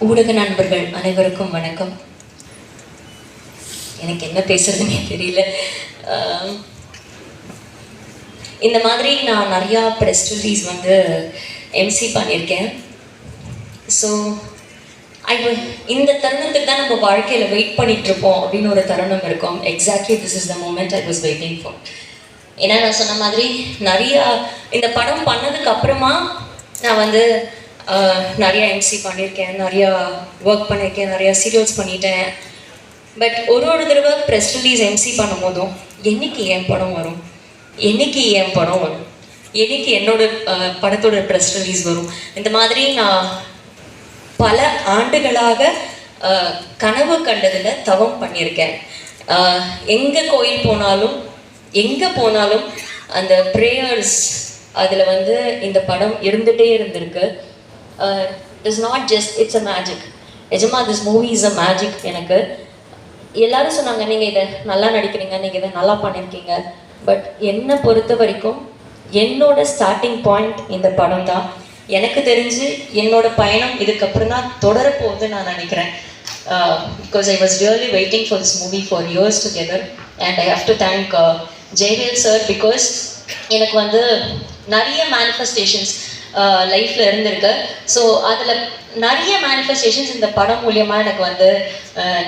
ஊடக நண்பர்கள் அனைவருக்கும் வணக்கம். எனக்கு என்ன பேசுறதுன்னே தெரியல. இந்த மாதிரி நான் நிறையா ப்ரெஸ் ரிலீஸ் வந்து எம்சி பண்ணியிருக்கேன். ஸோ இந்த தருணத்துக்கு தான் நம்ம வாழ்க்கையில் வெயிட் பண்ணிகிட்ருப்போம் அப்படின்னு ஒரு தருணம் இருக்கும். Exactly this is the moment I was waiting for. ஏன்னா நான் சொன்ன மாதிரி நிறையா இந்த படம் பண்ணதுக்கு அப்புறமா நான் வந்து நிறையா எம்சி பண்ணியிருக்கேன், நிறையா ஒர்க் பண்ணியிருக்கேன், நிறையா சீரியல்ஸ் பண்ணிட்டேன். பட் ஒரு தடவை ப்ரெஸ் ரிலீஸ் எம்சி பண்ணும் போதும் என்னைக்கு என் படம் வரும், என்னைக்கு என் படம் வரும், என்னைக்கு என்னோட படத்தோட ப்ரெஸ் ரிலீஸ் வரும், இந்த மாதிரி நான் பல ஆண்டுகளாக கனவு கண்டதில் தவம் பண்ணியிருக்கேன். எங்கே கோயில் போனாலும் எங்கே போனாலும் அந்த ப்ரேயர்ஸ் அதில் வந்து இந்த படம் இருந்துகிட்டே இருந்திருக்கு. It's not just it's a magic. நிஜமா this movie is a magic. எனக்கு எல்லாரும் சொன்னாங்க நீங்கள் இதை நல்லா நடிக்கிறீங்க, நீங்கள் இதை நல்லா பண்ணியிருக்கீங்க. பட் என்னை பொறுத்த வரைக்கும் என்னோட ஸ்டார்டிங் பாயிண்ட் இந்த படம் தான். எனக்கு தெரிஞ்சு என்னோட பயணம் இதுக்கப்புறம் தான் தொடரப்போகுதுன்னு நான் நினைக்கிறேன். Because I was really waiting for this movie for years together. And I have to thank Jayavel sir. Because எனக்கு வந்து நிறைய மேனிஃபெஸ்டேஷன்ஸ் லைஃப்பில் இருந்திருக்கு. ஸோ அதில் நிறைய மேனிஃபெஸ்டேஷன்ஸ் இந்த படம் மூலியமாக எனக்கு வந்து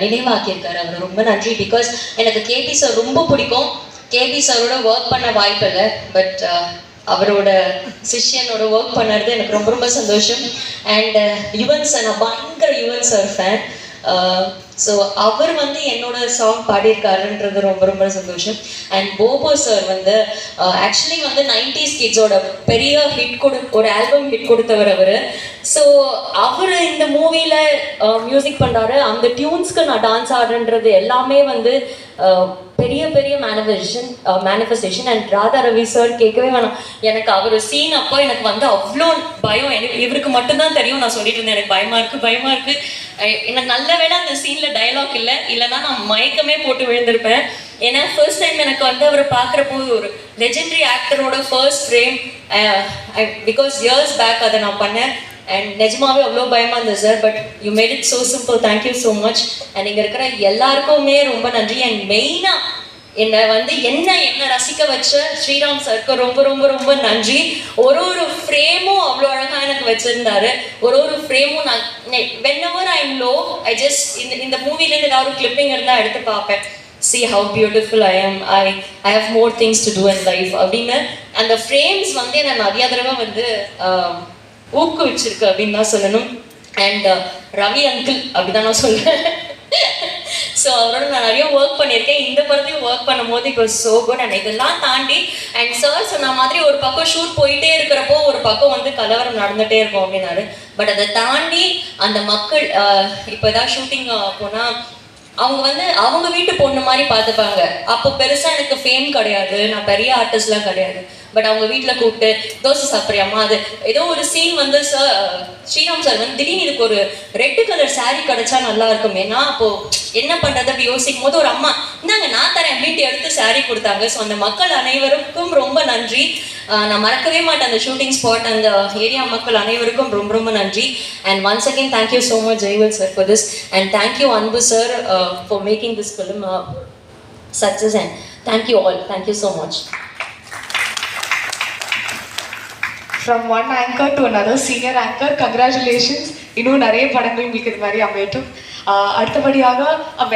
நினைவாக்கியிருக்காரு. அவர் ரொம்ப நன்றி. பிகாஸ் எனக்கு கேபி சார் ரொம்ப பிடிக்கும். கேபி சாரோட ஒர்க் பண்ண வாய்ப்பு இல்லை. பட் அவரோட சிஷ்யனோட ஒர்க் பண்ணுறது எனக்கு ரொம்ப ரொம்ப சந்தோஷம். அண்ட் யுவன் சார், நான் பயங்கர யுவன் சார் ஃபேன். ஸோ அவர் வந்து என்னோட சாங் பாடியிருக்காருன்றது ரொம்ப ரொம்ப சந்தோஷம். அண்ட் போபோ சார் வந்து ஆக்சுவலி வந்து 90s கிட்ஸோட பெரிய ஹிட் ஒரு ஆல்பம் ஹிட் கொடுத்தவர் அவர். ஸோ அவர் இந்த மூவியில் மியூசிக் பண்ணுறாரு. அந்த டியூன்ஸ்க்கு நான் டான்ஸ் ஆடுன்றது எல்லாமே வந்து பெரிய பெரிய manifestation. And Radha Ravi sir கேட்கவே வேணாம். எனக்கு அவர் சீன் அப்போ எனக்கு வந்து அவ்வளோ பயம். இவருக்கு மட்டும்தான் தெரியும். நான் சொல்லிட்டு இருந்தேன் எனக்கு பயமா இருக்கு. எனக்கு நல்ல வேளை அந்த சீன்ல டயலாக் இல்லைன்னா நான் மயக்கமே போட்டு விழுந்திருப்பேன். ஏன்னா ஃபர்ஸ்ட் டைம் எனக்கு வந்து அவரை பார்க்குறப்போ ஒரு லெஜெண்டரி ஆக்டரோட first frame. Because years back அதை நான் பண்ணேன். அண்ட் நிஜமாவே அவ்வளோ பயமாக இருந்தது sir. But you made it so simple. Thank you so much. And இங்கே இருக்கிற எல்லாருக்குமே ரொம்ப நன்றி. அண்ட் மெயினாக என்னை வந்து என்ன ரசிக்க வச்ச ஸ்ரீராம் சாருக்கு ரொம்ப ரொம்ப ரொம்ப நன்றி. ஒரு ஃப்ரேமும் அவ்வளோ அழகாக எனக்கு வச்சுருந்தாரு. ஒரு ஃப்ரேமும் நான் whenever I'm low, I just இந்த மூவிலேருந்து ஏதாவது ஒரு கிளிப்பிங் இருந்தால் எடுத்து பார்ப்பேன். See how beautiful I am. I have more things to do in life அப்படின்னு அந்த ஃப்ரேம்ஸ் வந்து என்னை நிறைய தடவை வந்து ஊக்குவிச்சிருக்கு அப்படின்னு தான் சொல்லணும். அண்ட் ரவி அங்கிள் அப்படிதான் நான் சொல்கிறேன். ஸோ அவரோட நான் நிறைய ஒர்க் பண்ணியிருக்கேன். இந்த படத்தையும் ஒர்க் பண்ணும் போது it was so good. And இதெல்லாம் தாண்டி அண்ட் சார் சொன்ன மாதிரி ஒரு பக்கம் ஷூட் போயிட்டே இருக்கிறப்போ ஒரு பக்கம் வந்து கலவரம் நடந்துகிட்டே இருக்கும் அப்படின்னாரு. பட் அதை தாண்டி அந்த மக்கள் இப்போ ஏதாவது ஷூட்டிங் போனால் அவங்க வந்து அவங்க வீட்டு பொண்ணு மாதிரி பார்த்துப்பாங்க. அப்போ பெருசாக எனக்கு ஃபேம் கிடையாது, நான் பெரிய ஆர்டிஸ்ட்லாம் கிடையாது. பட் அவங்க வீட்டில் கூப்பிட்டு தோசை சாப்பிட்றியாம்மா, அது ஏதோ ஒரு சீன் வந்து சார் ஸ்ரீராம் சார் வந்து திடீர்னு இதுக்கு ஒரு ரெட் கலர் சாரீ கிடைச்சா நல்லா இருக்கும். ஏன்னா அப்போது என்ன பண்ணுறது அப்படி யோசிக்கும் போது ஒரு அம்மா இந்தாங்க நான் தரேன் அப்படின்ட்டு எடுத்து சாரீ கொடுத்தாங்க. ஸோ அந்த மக்கள் அனைவருக்கும் ரொம்ப நன்றி. நான் மறக்கவே மாட்டேன் அந்த ஷூட்டிங் ஸ்பாட். அந்த ஏரியா மக்கள் அனைவருக்கும் ரொம்ப ரொம்ப நன்றி. And once again thank you so much Jaivel sir for this. And thank you Anbu sir for making this film success. And thank you all. Thank you so much. From one anchor to another senior anchor, congratulations. இன்னும் நிறைய படங்கள் உங்களுக்கு இது மாதிரி அமையட்டும். அடுத்தபடியாக